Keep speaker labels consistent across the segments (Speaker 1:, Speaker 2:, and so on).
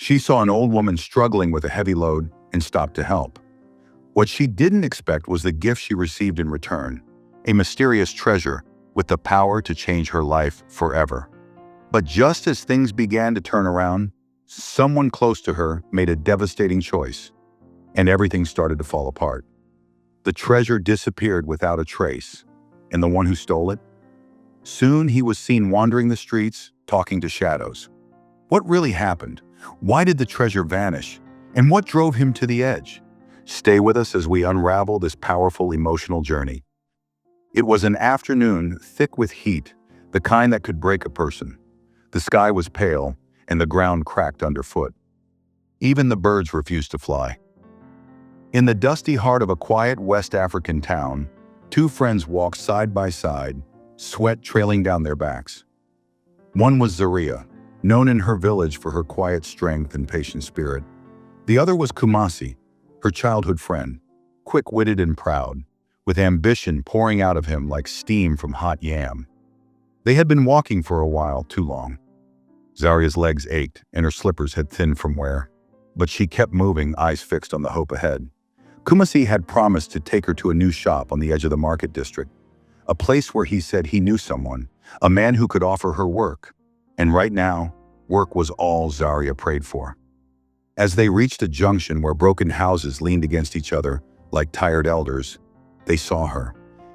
Speaker 1: She saw an old woman struggling with a heavy load and stopped to help. What she didn't expect was the gift she received in return, a mysterious treasure with the power to change her life forever. But just as things began to turn around, someone close to her made a devastating choice, and everything started to fall apart. The treasure disappeared without a trace, and the one who stole it? Soon he was seen wandering the streets, talking to shadows. What really happened? Why did the treasure vanish? And what drove him to the edge? Stay with us as we unravel this powerful emotional journey. It was an afternoon thick with heat, the kind that could break a person. The sky was pale, and the ground cracked underfoot. Even the birds refused to fly. In the dusty heart of a quiet West African town, two friends walked side by side, sweat trailing down their backs. One was Zaria, known in her village for her quiet strength and patient spirit. The other was Kumasi, her childhood friend, quick-witted and proud, with ambition pouring out of him like steam from hot yam. They had been walking for a while too long. Zaria's legs ached and her slippers had thinned from wear, but she kept moving, eyes fixed on the hope ahead. Kumasi had promised to take her to a new shop on the edge of the market district, a place where he said he knew someone, a man who could offer her work. And right now, work was all Zaria prayed for. As they reached a junction where broken houses leaned against each other like tired elders, they saw her,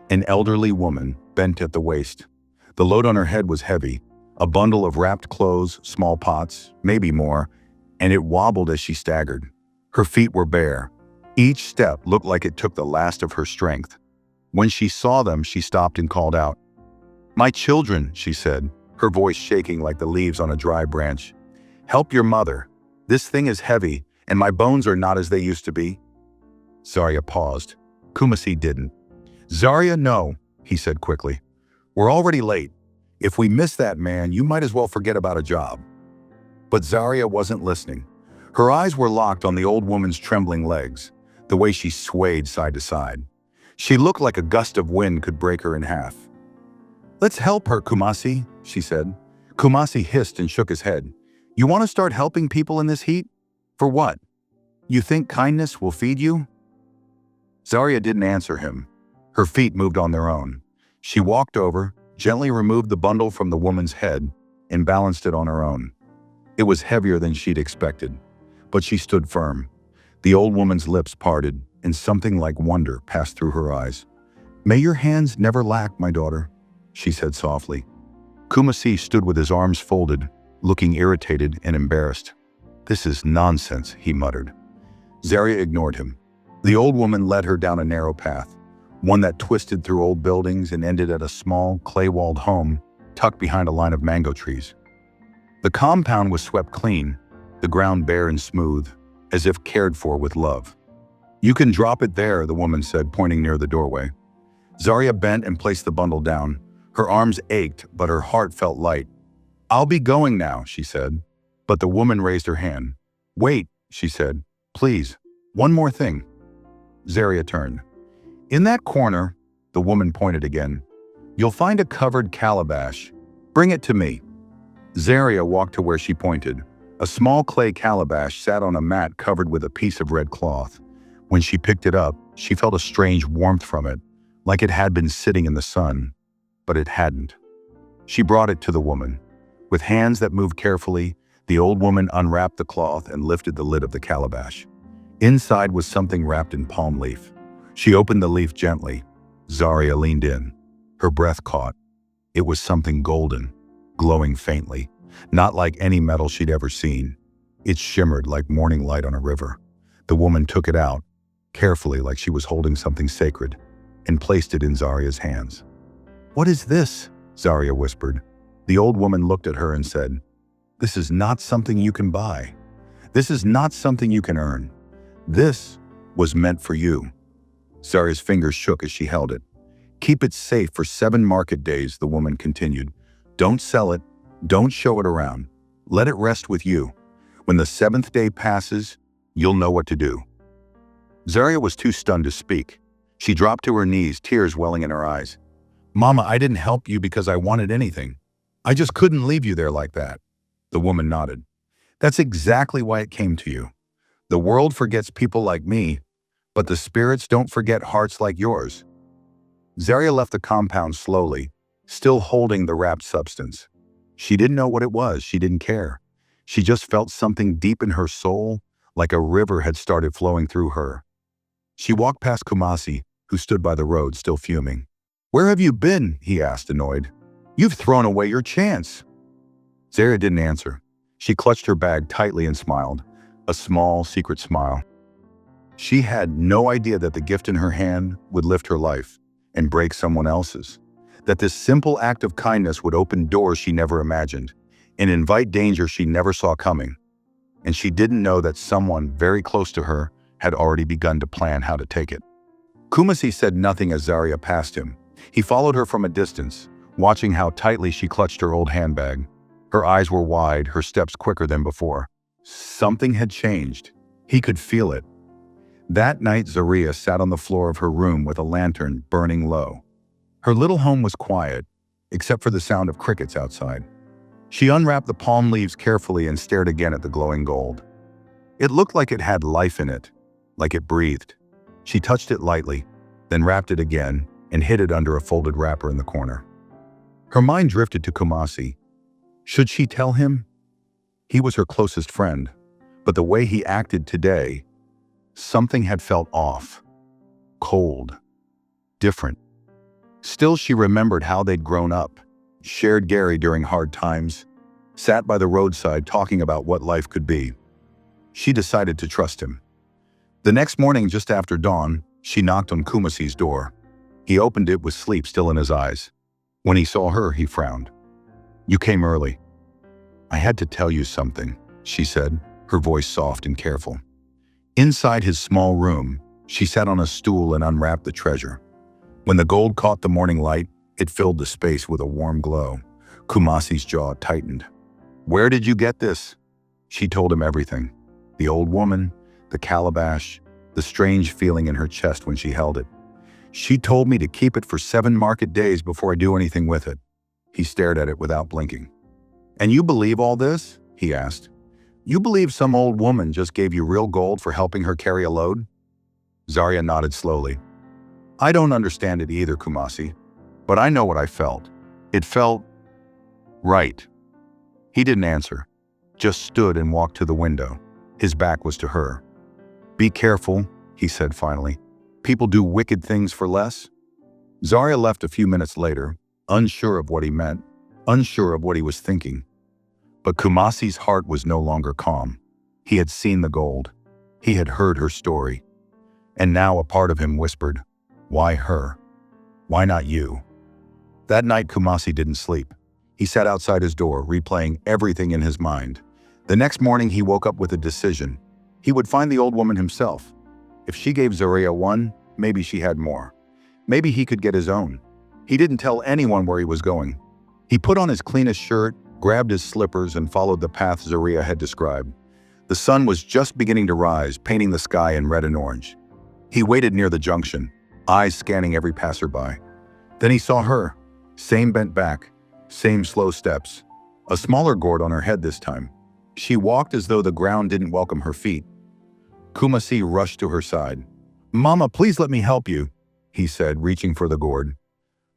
Speaker 1: an elderly woman bent at the waist. The load on her head was heavy, a bundle of wrapped clothes, small pots, maybe more, and it wobbled as she staggered. Her feet were bare. Each step looked like it took the last of her strength. When she saw them, she stopped and called out. "My children," she said, her voice shaking like the leaves on a dry branch. "Help your mother. This thing is heavy, and my bones are not as they used to be." Zaria paused. Kumasi didn't. "Zaria, no," he said quickly. "We're already late. If we miss that man, you might as well forget about a job." But Zaria wasn't listening. Her eyes were locked on the old woman's trembling legs, the way she swayed side to side. She looked like a gust of wind could break her in half. "Let's help her, Kumasi," she said. Kumasi hissed and shook his head. "You want to start helping people in this heat? For what? You think kindness will feed you?" Zaria didn't answer him. Her feet moved on their own. She walked over, gently removed the bundle from the woman's head, and balanced it on her own. It was heavier than she'd expected, but she stood firm. The old woman's lips parted, and something like wonder passed through her eyes. "May your hands never lack, my daughter," she said softly. Kumasi stood with his arms folded, looking irritated and embarrassed. "This is nonsense," he muttered. Zaria ignored him. The old woman led her down a narrow path, one that twisted through old buildings and ended at a small, clay-walled home tucked behind a line of mango trees. The compound was swept clean, the ground bare and smooth, as if cared for with love. "You can drop it there," the woman said, pointing near the doorway. Zaria bent and placed the bundle down. Her arms ached, but her heart felt light. "I'll be going now," she said. But the woman raised her hand. "Wait," she said. "Please, one more thing." Zaria turned. "In that corner," the woman pointed again, "you'll find a covered calabash. Bring it to me." Zaria walked to where she pointed. A small clay calabash sat on a mat covered with a piece of red cloth. When she picked it up, she felt a strange warmth from it, like it had been sitting in the sun. But it hadn't. She brought it to the woman. With hands that moved carefully, the old woman unwrapped the cloth and lifted the lid of the calabash. Inside was something wrapped in palm leaf. She opened the leaf gently. Zaria leaned in. Her breath caught. It was something golden, glowing faintly, not like any metal she'd ever seen. It shimmered like morning light on a river. The woman took it out, carefully like she was holding something sacred, and placed it in Zaria's hands. "What is this?" Zaria whispered. The old woman looked at her and said, "This is not something you can buy. This is not something you can earn. This was meant for you." Zaria's fingers shook as she held it. "Keep it safe for 7 market days," the woman continued. "Don't sell it. Don't show it around. Let it rest with you. When the 7th day passes, you'll know what to do." Zaria was too stunned to speak. She dropped to her knees, tears welling in her eyes. "Mama, I didn't help you because I wanted anything. I just couldn't leave you there like that." The woman nodded. That's exactly why it came to you. The world forgets people like me, but the spirits don't forget hearts like yours. Zarya left the compound slowly, still holding the wrapped substance. She didn't know what it was, she didn't care. She just felt something deep in her soul, like a river had started flowing through her. She walked past Kumasi, who stood by the road, still fuming. "Where have you been?" he asked, annoyed. "You've thrown away your chance." Zarya didn't answer. She clutched her bag tightly and smiled, a small, secret smile. She had no idea that the gift in her hand would lift her life and break someone else's. That this simple act of kindness would open doors she never imagined and invite danger she never saw coming. And she didn't know that someone very close to her had already begun to plan how to take it. Kumasi said nothing as Zarya passed him. He followed her from a distance, watching how tightly she clutched her old handbag. Her eyes were wide, her steps quicker than before. Something had changed. He could feel it. That night, Zarya sat on the floor of her room with a lantern burning low. Her little home was quiet, except for the sound of crickets outside. She unwrapped the palm leaves carefully and stared again at the glowing gold. It looked like it had life in it, like it breathed. She touched it lightly, then wrapped it again and hid it under a folded wrapper in the corner. Her mind drifted to Kumasi. Should she tell him? He was her closest friend, but the way he acted today, something had felt off, cold, different. Still, she remembered how they'd grown up, shared Gary during hard times, sat by the roadside talking about what life could be. She decided to trust him. The next morning, just after dawn, she knocked on Kumasi's door. He opened it with sleep still in his eyes. When he saw her, he frowned. "You came early." "I had to tell you something," she said, her voice soft and careful. Inside his small room, she sat on a stool and unwrapped the treasure. When the gold caught the morning light, it filled the space with a warm glow. Kumasi's jaw tightened. "Where did you get this?" She told him everything. The old woman, the calabash, the strange feeling in her chest when she held it. "She told me to keep it for 7 market days before I do anything with it." He stared at it without blinking. "And you believe all this?" he asked. "You believe some old woman just gave you real gold for helping her carry a load?" Zarya nodded slowly. "I don't understand it either, Kumasi, but I know what I felt. It felt right." He didn't answer, just stood and walked to the window. His back was to her. "Be careful," he said finally. "People do wicked things for less." Zarya left a few minutes later, unsure of what he meant, unsure of what he was thinking. But Kumasi's heart was no longer calm. He had seen the gold. He had heard her story. And now a part of him whispered, "Why her? Why not you?" That night, Kumasi didn't sleep. He sat outside his door, replaying everything in his mind. The next morning, he woke up with a decision. He would find the old woman himself. If she gave Zarya one, maybe she had more. Maybe he could get his own. He didn't tell anyone where he was going. He put on his cleanest shirt, grabbed his slippers, and followed the path Zarya had described. The sun was just beginning to rise, painting the sky in red and orange. He waited near the junction, eyes scanning every passerby. Then he saw her, same bent back, same slow steps, a smaller gourd on her head this time. She walked as though the ground didn't welcome her feet. Kumasi rushed to her side. "Mama, please let me help you," he said, reaching for the gourd.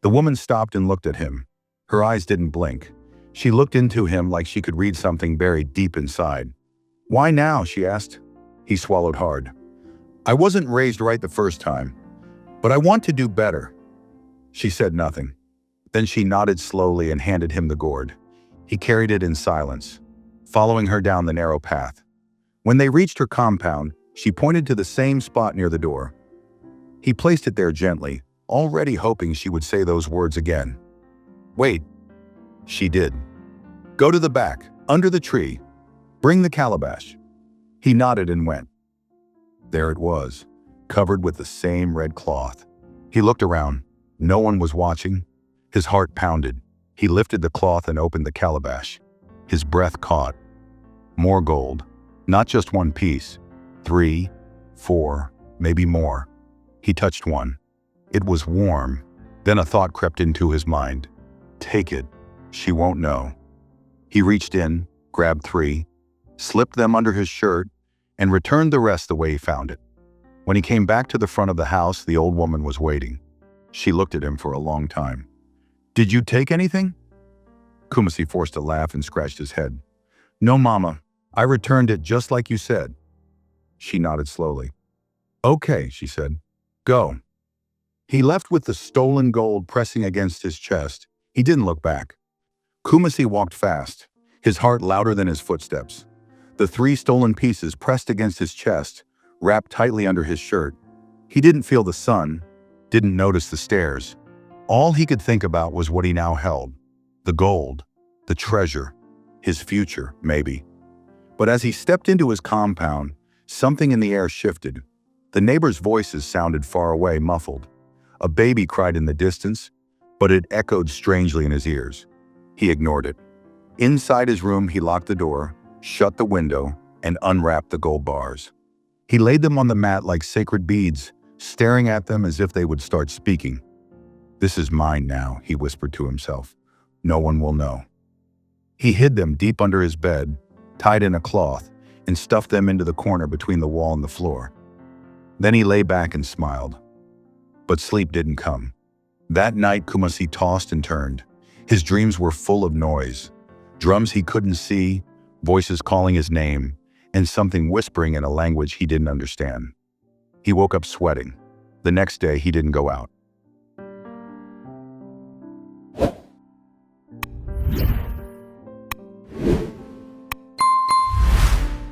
Speaker 1: The woman stopped and looked at him. Her eyes didn't blink. She looked into him like she could read something buried deep inside. "Why now?" she asked. He swallowed hard. "I wasn't raised right the first time, but I want to do better." She said nothing. Then she nodded slowly and handed him the gourd. He carried it in silence, following her down the narrow path. When they reached her compound, she pointed to the same spot near the door. He placed it there gently, already hoping she would say those words again. "Wait." She did. "Go to the back, under the tree. Bring the calabash." He nodded and went. There it was, covered with the same red cloth. He looked around. No one was watching. His heart pounded. He lifted the cloth and opened the calabash. His breath caught. More gold. Not just one piece. 3, 4, maybe more. He touched one. It was warm. Then a thought crept into his mind. Take it. She won't know. He reached in, grabbed 3, slipped them under his shirt, and returned the rest the way he found it. When he came back to the front of the house, the old woman was waiting. She looked at him for a long time. "Did you take anything?" Kumasi forced a laugh and scratched his head. "No, Mama. I returned it just like you said." She nodded slowly. "Okay," she said. "Go." He left with the stolen gold pressing against his chest. He didn't look back. Kumasi walked fast, his heart louder than his footsteps. The 3 stolen pieces pressed against his chest, wrapped tightly under his shirt. He didn't feel the sun, didn't notice the stairs. All he could think about was what he now held. The gold, the treasure, his future, maybe. But as he stepped into his compound, something in the air shifted. The neighbors' voices sounded far away, muffled. A baby cried in the distance, but it echoed strangely in his ears. He ignored it. Inside his room, he locked the door, shut the window, and unwrapped the gold bars. He laid them on the mat like sacred beads, staring at them as if they would start speaking. "This is mine now," he whispered to himself. "No one will know." He hid them deep under his bed, tied in a cloth, and stuffed them into the corner between the wall and the floor. Then he lay back and smiled. But sleep didn't come. That night, Kumasi tossed and turned. His dreams were full of noise. Drums he couldn't see, voices calling his name, and something whispering in a language he didn't understand. He woke up sweating. The next day, he didn't go out.